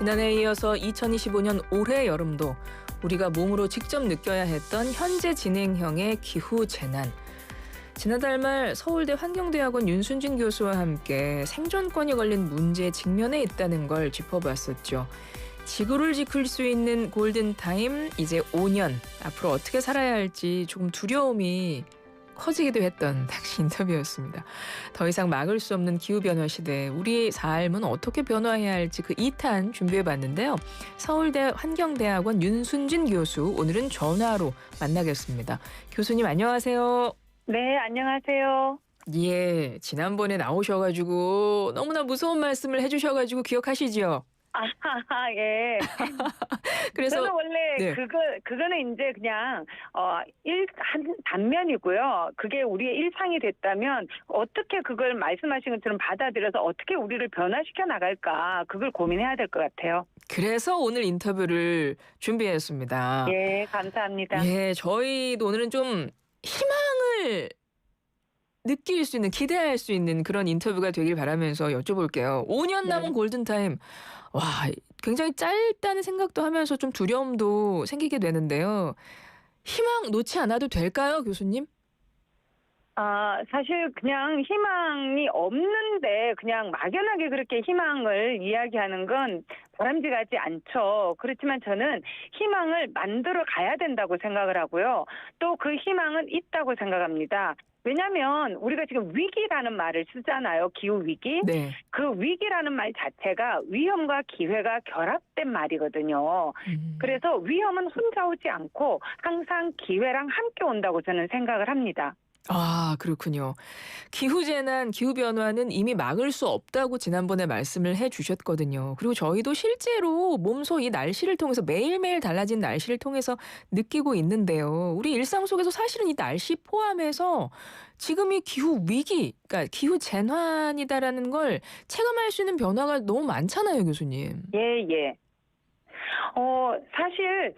지난해에 이어서 2025년 올해 여름도 우리가 몸으로 직접 느껴야 했던 현재 진행형의 기후재난. 지난달 말 서울대 환경대학원 윤순진 교수와 함께 생존권이 걸린 문제에 직면해 있다는 걸 짚어봤었죠. 지구를 지킬 수 있는 골든타임 이제 5년. 앞으로 어떻게 살아야 할지 조금 두려움이 커지기도 했던 당시 인터뷰였습니다. 더 이상 막을 수 없는 기후변화 시대에 우리의 삶은 어떻게 변화해야 할지 그 2탄 준비해봤는데요. 서울대 환경대학원 윤순진 교수, 오늘은 전화로 만나겠습니다. 교수님 안녕하세요. 네, 안녕하세요. 예, 지난번에 나오셔가지고 너무나 무서운 말씀을 해주셔가지고 기억하시죠? 예. 그래서 저는 원래 네. 그거는 이제 그냥 한 단면이고요. 그게 우리의 일상이 됐다면 어떻게 그걸 말씀하신 것처럼 받아들여서 어떻게 우리를 변화시켜 나갈까, 그걸 고민해야 될 것 같아요. 그래서 오늘 인터뷰를 준비했습니다. 예, 감사합니다. 예, 저희도 오늘은 좀 희망을 느낄 수 있는, 기대할 수 있는 그런 인터뷰가 되길 바라면서 여쭤볼게요. 5년 남은 네. 골든타임. 와, 굉장히 짧다는 생각도 하면서 좀 두려움도 생기게 되는데요. 희망 놓지 않아도 될까요, 교수님? 사실 그냥 희망이 없는데 그냥 막연하게 그렇게 희망을 이야기하는 건 바람직하지 않죠. 그렇지만 저는 희망을 만들어 가야 된다고 생각을 하고요. 또 그 희망은 있다고 생각합니다. 왜냐하면 우리가 지금 위기라는 말을 쓰잖아요. 기후위기. 네. 그 위기라는 말 자체가 위험과 기회가 결합된 말이거든요. 그래서 위험은 혼자 오지 않고 항상 기회랑 함께 온다고 저는 생각을 합니다. 아, 그렇군요. 기후재난, 기후변화는 이미 막을 수 없다고 지난번에 말씀을 해주셨거든요. 그리고 저희도 실제로 몸소 이 날씨를 통해서 매일매일 달라진 날씨를 통해서 느끼고 있는데요. 우리 일상 속에서 사실은 이 날씨 포함해서 지금 이 기후위기, 그러니까 기후재난이다라는 걸 체감할 수 있는 변화가 너무 많잖아요, 교수님. 예. 사실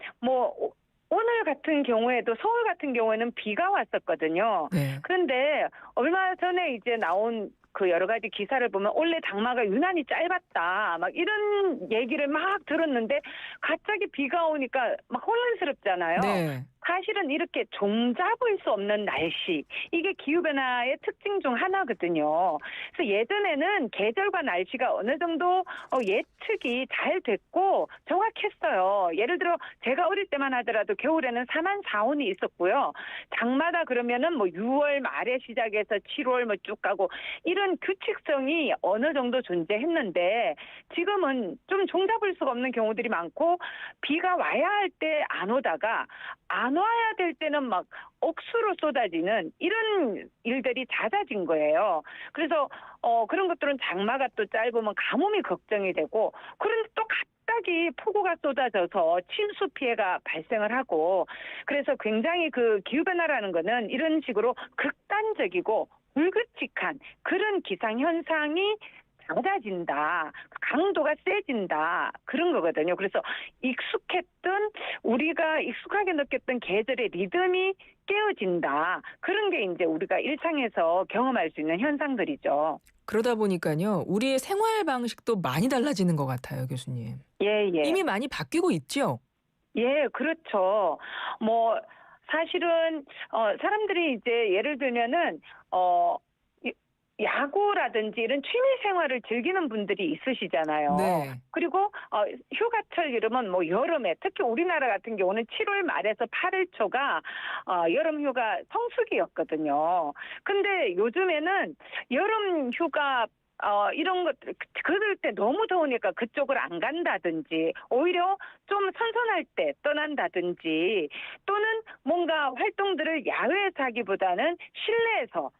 오늘 같은 경우에도 서울 같은 경우에는 비가 왔었거든요. 네. 그런데 얼마 전에 이제 나온 그 여러 가지 기사를 보면 올해 장마가 유난히 짧았다, 막 이런 얘기를 막 들었는데 갑자기 비가 오니까 막 혼란스럽잖아요. 네. 사실은 이렇게 종잡을 수 없는 날씨, 이게 기후변화의 특징 중 하나거든요. 그래서 예전에는 계절과 날씨가 어느 정도 예측이 잘 됐고 정확했어요. 예를 들어 제가 어릴 때만 하더라도 겨울에는 사만사온이 있었고요. 장마다 그러면은 6월 말에 시작해서 7월 쭉 가고 이런 규칙성이 어느 정도 존재했는데 지금은 좀 종잡을 수가 없는 경우들이 많고, 비가 와야 할 때 안 오다가 안 와야 될 때는 막 억수로 쏟아지는 이런 일들이 잦아진 거예요. 그래서 그런 것들은 장마가 또 짧으면 가뭄이 걱정이 되고, 그런데 또 갑자기 폭우가 쏟아져서 침수 피해가 발생을 하고, 그래서 굉장히 그 기후변화라는 거는 이런 식으로 극단적이고 불규칙한 그런 기상현상이 잦아진다, 강도가 세진다, 그런 거거든요. 그래서 우리가 익숙하게 느꼈던 계절의 리듬이 깨어진다, 그런 게 이제 우리가 일상에서 경험할 수 있는 현상들이죠. 그러다 보니까요, 우리의 생활 방식도 많이 달라지는 것 같아요, 교수님. 예. 이미 많이 바뀌고 있죠? 예, 그렇죠. 사실은 사람들이 이제 예를 들면은 야구라든지 이런 취미 생활을 즐기는 분들이 있으시잖아요. 네. 그리고 휴가철 이러면 여름에, 특히 우리나라 같은 경우는 7월 말에서 8월 초가 여름 휴가 성수기였거든요. 근데 요즘에는 여름 휴가 이런 것들, 그럴 때 너무 더우니까 그쪽을 안 간다든지, 오히려 좀 선선할 때 떠난다든지, 또는 뭔가 활동들을 야외에서 하기보다는 실내에서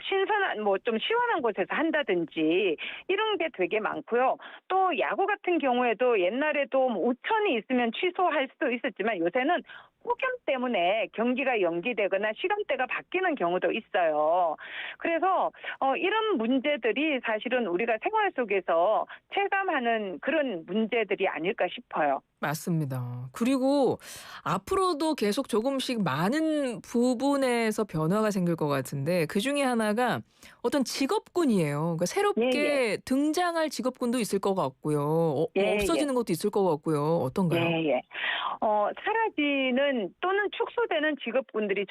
신선한 좀 시원한 곳에서 한다든지, 이런 게 되게 많고요. 또 야구 같은 경우에도 옛날에도 우천이 있으면 취소할 수도 있었지만 요새는 폭염 때문에 경기가 연기되거나 시간대가 바뀌는 경우도 있어요. 그래서 이런 문제들이 사실은 우리가 생활 속에서 체감하는 그런 문제들이 아닐까 싶어요. 맞습니다. 그리고 앞으로도 계속 조금씩 많은 부분에서 변화가 생길 것 같은데 그중에 하나가 어떤 직업군이에요. 그러니까 예예. 새롭게 등장할 직업군도 있을 것 같고요. 예예. 없어지는 것도 있을 것 같고요. 어떤가요? 예예. 사라지는 또는 축소되는 직업군들이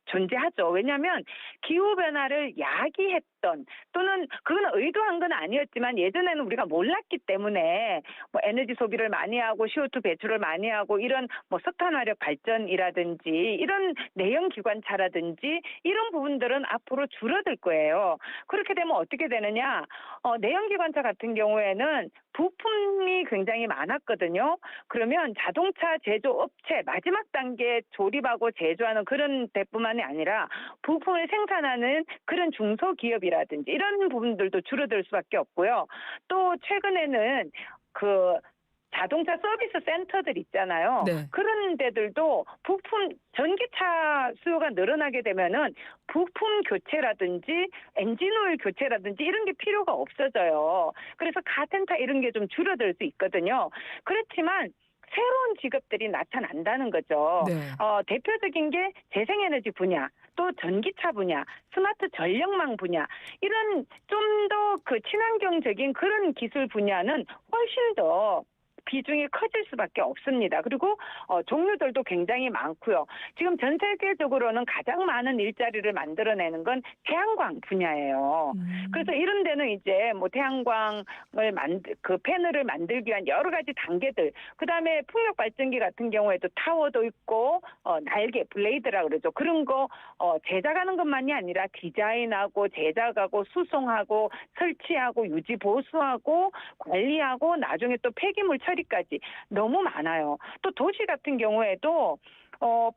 존재하죠. 왜냐하면 기후 변화를 야기했던 또는 그건 의도한 건 아니었지만 예전에는 우리가 몰랐기 때문에 뭐 에너지 소비를 많이 하고 CO2 배출을 많이 하고 이런 뭐 석탄 화력 발전이라든지 이런 내연 기관차라든지 이런 부분들은 앞으로 줄어들 거예요. 그렇게 되면 어떻게 되느냐? 내연 기관차 같은 경우에는 부품이 굉장히 많았거든요. 그러면 자동차 제조업체 마지막 단계 조립하고 제조하는 그런 데뿐만이 아니라 부품을 생산하는 그런 중소기업이라든지 이런 부분들도 줄어들 수밖에 없고요. 또 최근에는 그 자동차 서비스 센터들 있잖아요. 네. 그런 데들도 부품 전기차 수요가 늘어나게 되면은 부품 교체라든지 엔진 오일 교체라든지 이런 게 필요가 없어져요. 그래서 카센터 이런 게 좀 줄어들 수 있거든요. 그렇지만 새로운 직업들이 나타난다는 거죠. 네. 대표적인 게 재생에너지 분야, 또 전기차 분야, 스마트 전력망 분야 이런 좀 더 그 친환경적인 그런 기술 분야는 훨씬 더 비중이 커질 수밖에 없습니다. 그리고 종류들도 굉장히 많고요. 지금 전 세계적으로는 가장 많은 일자리를 만들어내는 건 태양광 분야예요. 그래서 이런 데는 이제 뭐 태양광을 그 패널을 만들기 위한 여러 가지 단계들, 그다음에 풍력 발전기 같은 경우에도 타워도 있고 날개 블레이드라 그러죠. 그런 거 제작하는 것만이 아니라 디자인하고 제작하고 수송하고 설치하고 유지 보수하고 관리하고 나중에 또 폐기물 처리까지 너무 많아요. 또 도시 같은 경우에도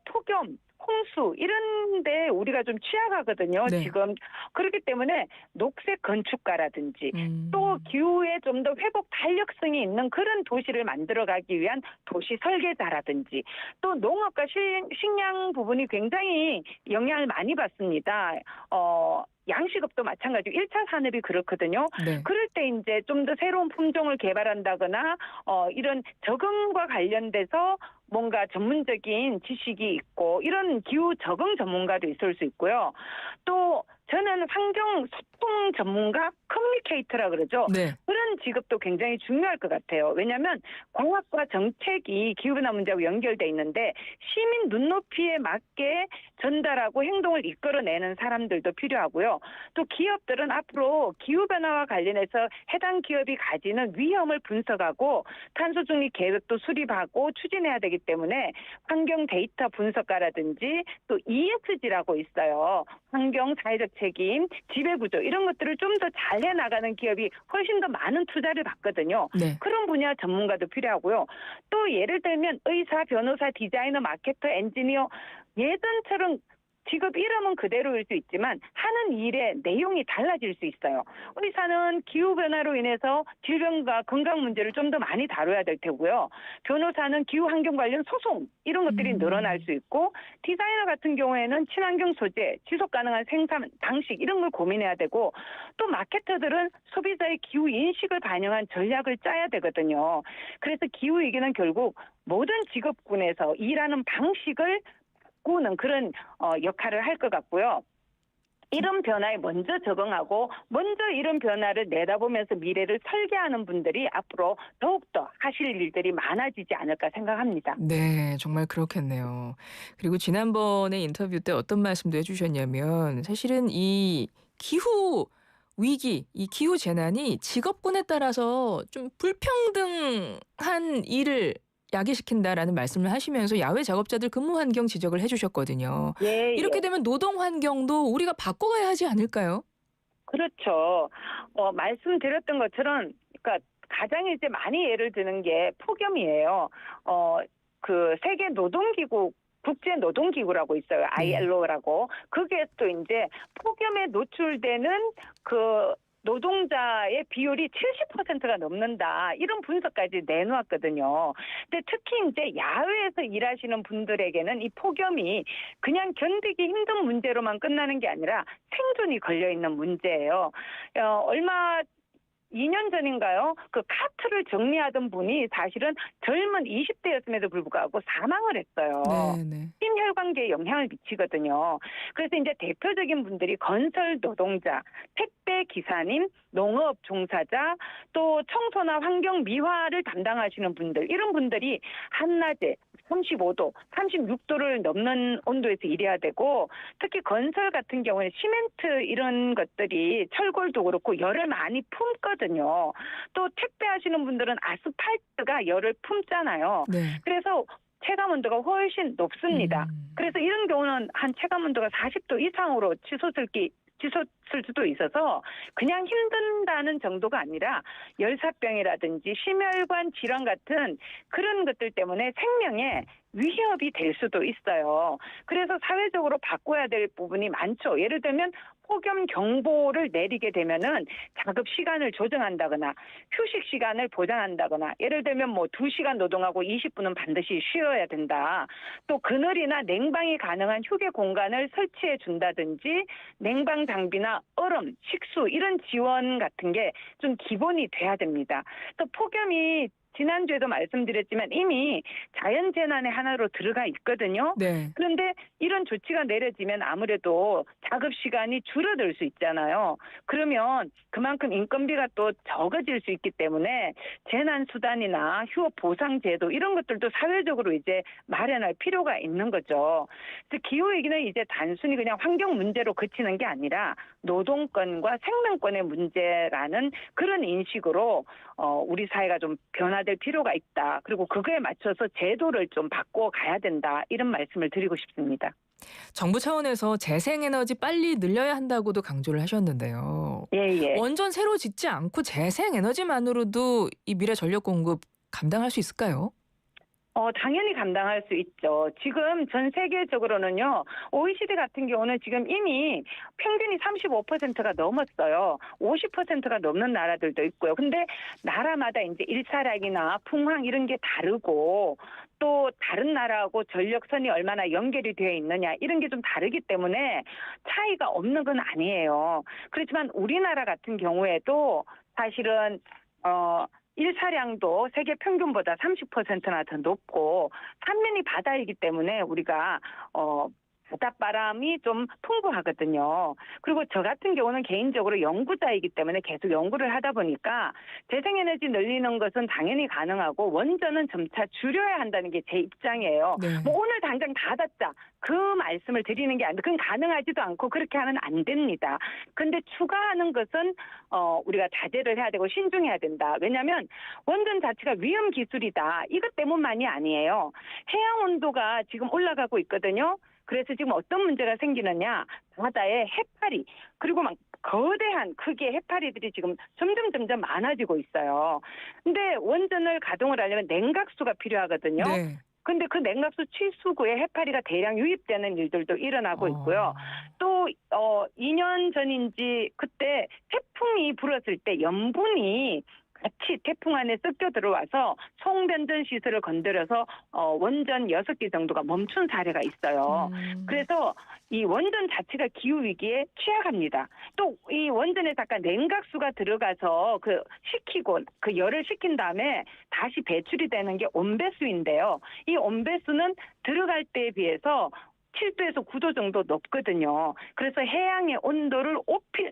폭염, 홍수 이런데 우리가 좀 취약하거든요. 네. 지금 그렇기 때문에 녹색 건축가라든지 또 기후에 좀 더 회복 탄력성이 있는 그런 도시를 만들어가기 위한 도시 설계자라든지 또 농업과 식량 부분이 굉장히 영향을 많이 받습니다. 양식업도 마찬가지고 1차 산업이 그렇거든요. 네. 그럴 때 이제 좀 더 새로운 품종을 개발한다거나 이런 적응과 관련돼서 뭔가 전문적인 지식이 있고 이런 기후 적응 전문가도 있을 수 있고요. 또 저는 환경 소통 전문가 커뮤니케이터라 그러죠. 네. 그런 직업도 굉장히 중요할 것 같아요. 왜냐하면 공학과 정책이 기후변화 문제하고 연결돼 있는데 시민 눈높이에 맞게 전달하고 행동을 이끌어내는 사람들도 필요하고요. 또 기업들은 앞으로 기후변화와 관련해서 해당 기업이 가지는 위험을 분석하고 탄소 중립 계획도 수립하고 추진해야 되기 때문에 환경 데이터 분석가라든지 또 ESG라고 있어요. 환경 사회적 책임, 지배구조 이런 것들을 좀 더 잘 해나가는 기업이 훨씬 더 많은 투자를 받거든요. 네. 그런 분야 전문가도 필요하고요. 또 예를 들면 의사, 변호사, 디자이너, 마케터, 엔지니어 예전처럼 직업 이름은 그대로일 수 있지만 하는 일의 내용이 달라질 수 있어요. 의사는 기후변화로 인해서 질병과 건강 문제를 좀 더 많이 다뤄야 될 테고요. 변호사는 기후환경 관련 소송 이런 것들이 늘어날 수 있고 디자이너 같은 경우에는 친환경 소재, 지속가능한 생산 방식 이런 걸 고민해야 되고 또 마케터들은 소비자의 기후 인식을 반영한 전략을 짜야 되거든요. 그래서 기후위기는 결국 모든 직업군에서 일하는 방식을 꾸는 그런 역할을 할 것 같고요. 이런 변화에 먼저 적응하고 먼저 이런 변화를 내다보면서 미래를 설계하는 분들이 앞으로 더욱더 하실 일들이 많아지지 않을까 생각합니다. 네. 정말 그렇겠네요. 그리고 지난번에 인터뷰 때 어떤 말씀도 해 주셨냐면 사실은 이 기후 위기, 이 기후 재난이 직업군에 따라서 좀 불평등한 일을 야기시킨다라는 말씀을 하시면서 야외 작업자들 근무 환경 지적을 해 주셨거든요. 예, 이렇게 예. 되면 노동 환경도 우리가 바꿔가야 하지 않을까요? 그렇죠. 말씀드렸던 것처럼, 그러니까 가장 이제 많이 예를 드는 게 폭염이에요. 그 세계 노동기구 국제 노동기구라고 있어요. 네. ILO라고. 그게 또 이제 폭염에 노출되는 그 노동자의 비율이 70%가 넘는다. 이런 분석까지 내놓았거든요. 근데 특히 이제 야외에서 일하시는 분들에게는 이 폭염이 그냥 견디기 힘든 문제로만 끝나는 게 아니라 생존이 걸려 있는 문제예요. 얼마 2년 전인가요? 그 카트를 정리하던 분이 사실은 젊은 20대였음에도 불구하고 사망을 했어요. 네네. 심혈관계에 영향을 미치거든요. 그래서 이제 대표적인 분들이 건설 노동자, 택배 기사님, 농업 종사자, 또 청소나 환경 미화를 담당하시는 분들, 이런 분들이 한낮에 35도, 36도를 넘는 온도에서 일해야 되고, 특히 건설 같은 경우에 시멘트 이런 것들이 철골도 그렇고 열을 많이 품거든요. 또 택배하시는 분들은 아스팔트가 열을 품잖아요. 네. 그래서 체감 온도가 훨씬 높습니다. 그래서 이런 경우는 한 체감 온도가 40도 이상으로 치솟을 수도 있어서 그냥 힘든다는 정도가 아니라 열사병이라든지 심혈관 질환 같은 그런 것들 때문에 생명에 위협이 될 수도 있어요. 그래서 사회적으로 바꿔야 될 부분이 많죠. 예를 들면 폭염 경보를 내리게 되면은 작업 시간을 조정한다거나 휴식 시간을 보장한다거나, 예를 들면 뭐 2시간 노동하고 20분은 반드시 쉬어야 된다. 또 그늘이나 냉방이 가능한 휴게 공간을 설치해 준다든지, 냉방 장비나 얼음, 식수 이런 지원 같은 게 좀 기본이 돼야 됩니다. 또 폭염이 지난주에도 말씀드렸지만 이미 자연재난의 하나로 들어가 있거든요. 네. 그런데 이런 조치가 내려지면 아무래도 작업 시간이 줄어들 수 있잖아요. 그러면 그만큼 인건비가 또 적어질 수 있기 때문에 재난수단이나 휴업보상제도 이런 것들도 사회적으로 이제 마련할 필요가 있는 거죠. 그래서 기후위기는 이제 단순히 그냥 환경 문제로 그치는 게 아니라 노동권과 생명권의 문제라는 그런 인식으로 우리 사회가 좀 변화될 필요가 있다. 그리고 그거에 맞춰서 제도를 좀 바꿔가야 된다. 이런 말씀을 드리고 싶습니다. 정부 차원에서 재생에너지 빨리 늘려야 한다고도 강조를 하셨는데요. 예. 원전 새로 짓지 않고 재생에너지만으로도 이 미래 전력 공급 감당할 수 있을까요? 당연히 감당할 수 있죠. 지금 전 세계적으로는요, OECD 같은 경우는 지금 이미 평균이 35%가 넘었어요. 50%가 넘는 나라들도 있고요. 근데 나라마다 이제 일사량이나 풍황 이런 게 다르고, 또 다른 나라하고 전력선이 얼마나 연결이 되어 있느냐 이런 게 좀 다르기 때문에 차이가 없는 건 아니에요. 그렇지만 우리나라 같은 경우에도 사실은 일사량도 세계 평균보다 30%나 더 높고, 삼면이 바다이기 때문에 우리가 바닷바람이 좀 풍부하거든요. 그리고 저 같은 경우는 개인적으로 연구자이기 때문에 계속 연구를 하다 보니까 재생에너지 늘리는 것은 당연히 가능하고 원전은 점차 줄여야 한다는 게 제 입장이에요. 네. 뭐 오늘 당장 닫았자 그 말씀을 드리는 게 아니라 그건 가능하지도 않고 그렇게 하면 안 됩니다. 근데 추가하는 것은 우리가 자제를 해야 되고 신중해야 된다. 왜냐하면 원전 자체가 위험 기술이다. 이것 때문만이 아니에요. 해양 온도가 지금 올라가고 있거든요. 그래서 지금 어떤 문제가 생기느냐, 바다에 해파리, 그리고 막 거대한 크기의 해파리들이 지금 점점 많아지고 있어요. 근데 원전을 가동을 하려면 냉각수가 필요하거든요. 네. 근데 그 냉각수 취수구에 해파리가 대량 유입되는 일들도 일어나고 있고요. 또 2년 전인지 그때 태풍이 불었을 때 염분이 같이 태풍 안에 섞여 들어와서 송변전 시설을 건드려서 원전 6개 정도가 멈춘 사례가 있어요. 그래서 이 원전 자체가 기후위기에 취약합니다. 또 이 원전에 잠깐 냉각수가 들어가서 식히고 그 열을 식힌 다음에 다시 배출이 되는 게 온배수인데요. 이 온배수는 들어갈 때에 비해서 7도에서 9도 정도 높거든요. 그래서 해양의 온도를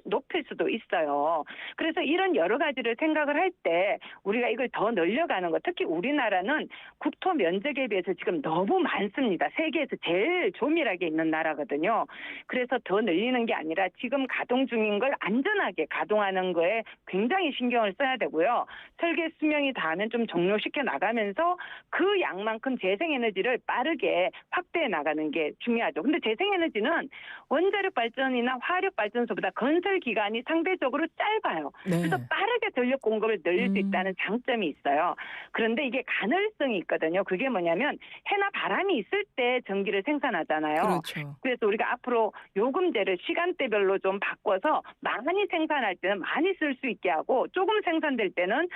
높일 수도 있어요. 그래서 이런 여러 가지를 생각을 할 때 우리가 이걸 더 늘려가는 것, 특히 우리나라는 국토 면적에 비해서 지금 너무 많습니다. 세계에서 제일 조밀하게 있는 나라거든요. 그래서 더 늘리는 게 아니라 지금 가동 중인 걸 안전하게 가동하는 거에 굉장히 신경을 써야 되고요. 설계 수명이 다하면 좀 종료시켜 나가면서 그 양만큼 재생에너지를 빠르게 확대해 나가는 게 중요하죠. 근데 재생에너지는 원자력 발전이나 화력 발전소보다 건설 기간이 상대적으로 짧아요. 네. 그래서 빠르게 전력 공급을 늘릴 수 있다는 장점이 있어요. 그런데 이게 가능성이 있거든요. 그게 뭐냐면 해나 바람이 있을 때 전기를 생산하잖아요. 그렇죠. 그래서 우리가 앞으로 요금제를 시간대별로 좀 바꿔서 많이 생산할 때는 많이 쓸 수 있게 하고, 조금 생산될 때는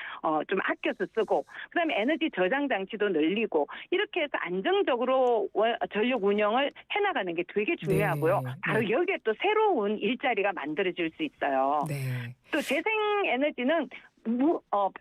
좀 아껴서 쓰고, 그다음에 에너지 저장 장치도 늘리고, 이렇게 해서 안정적으로 전력 운영을 해나가는 게 되게 중요하고요. 네. 바로 여기에 또 새로운 일자리가 만들어질 수 있어요. 네. 또 재생에너지는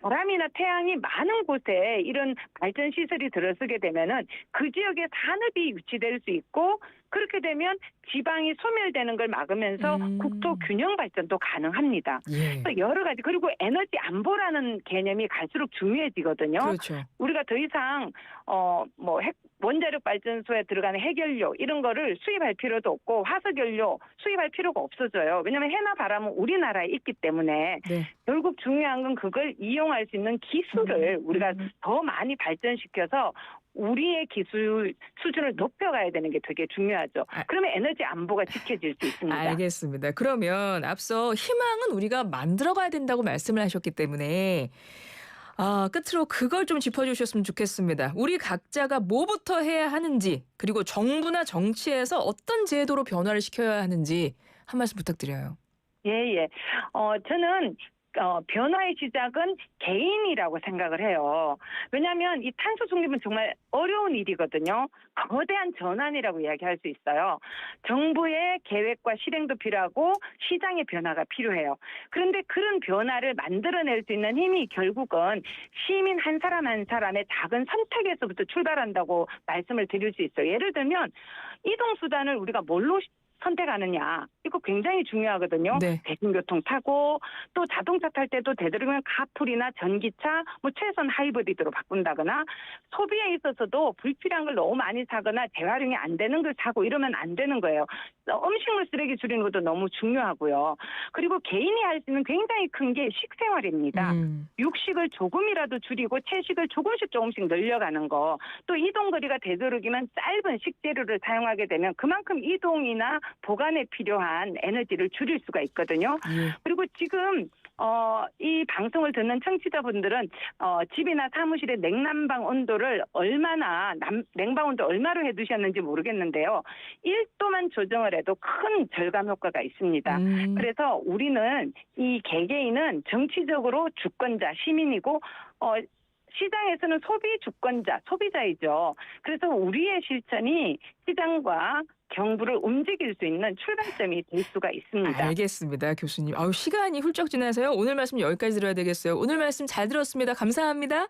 바람이나 태양이 많은 곳에 이런 발전 시설이 들어서게 되면은 그 지역에 산업이 유치될 수 있고 그렇게 되면 지방이 소멸되는 걸 막으면서 국토 균형 발전도 가능합니다. 예. 또 여러 가지 그리고 에너지 안보라는 개념이 갈수록 중요해지거든요. 그렇죠. 우리가 더 이상 원자력 발전소에 들어가는 핵연료 이런 거를 수입할 필요도 없고 화석연료 수입할 필요가 없어져요. 왜냐하면 해나 바람은 우리나라에 있기 때문에 네. 결국 중요한 건 그걸 이용할 수 있는 기술을 우리가 더 많이 발전시켜서 우리의 기술 수준을 높여가야 되는 게 되게 중요하죠. 그러면 에너지 안보가 지켜질 수 있습니다. 알겠습니다. 그러면 앞서 희망은 우리가 만들어가야 된다고 말씀을 하셨기 때문에 끝으로 그걸 좀 짚어주셨으면 좋겠습니다. 우리 각자가 뭐부터 해야 하는지 그리고 정부나 정치에서 어떤 제도로 변화를 시켜야 하는지 한 말씀 부탁드려요. 예. 저는 변화의 시작은 개인이라고 생각을 해요. 왜냐하면 이 탄소 중립은 정말 어려운 일이거든요. 거대한 전환이라고 이야기할 수 있어요. 정부의 계획과 실행도 필요하고 시장의 변화가 필요해요. 그런데 그런 변화를 만들어낼 수 있는 힘이 결국은 시민 한 사람 한 사람의 작은 선택에서부터 출발한다고 말씀을 드릴 수 있어요. 예를 들면 이동수단을 우리가 뭘로 선택하느냐 이거 굉장히 중요하거든요. 네. 대중교통 타고 또 자동차 탈 때도 되도록이면 카풀이나 전기차 최소한 하이브리드로 바꾼다거나 소비에 있어서도 불필요한 걸 너무 많이 사거나 재활용이 안 되는 걸 사고 이러면 안 되는 거예요. 음식물 쓰레기 줄이는 것도 너무 중요하고요. 그리고 개인이 할 수 있는 굉장히 큰 게 식생활입니다. 육식을 조금이라도 줄이고 채식을 조금씩 늘려가는 거. 또 이동거리가 되도록이면 짧은 식재료를 사용하게 되면 그만큼 이동이나 보관에 필요한 에너지를 줄일 수가 있거든요. 그리고 지금 이 방송을 듣는 청취자분들은 집이나 사무실의 냉난방 온도를 냉방 온도 얼마로 해두셨는지 모르겠는데요. 1도만 조정을 해도 큰 절감 효과가 있습니다. 그래서 우리는 이 개개인은 정치적으로 주권자, 시민이고 시장에서는 소비 주권자, 소비자이죠. 그래서 우리의 실천이 시장과 정부를 움직일 수 있는 출발점이 될 수가 있습니다. 알겠습니다, 교수님. 시간이 훌쩍 지나서요. 오늘 말씀 여기까지 들어야 되겠어요. 오늘 말씀 잘 들었습니다. 감사합니다.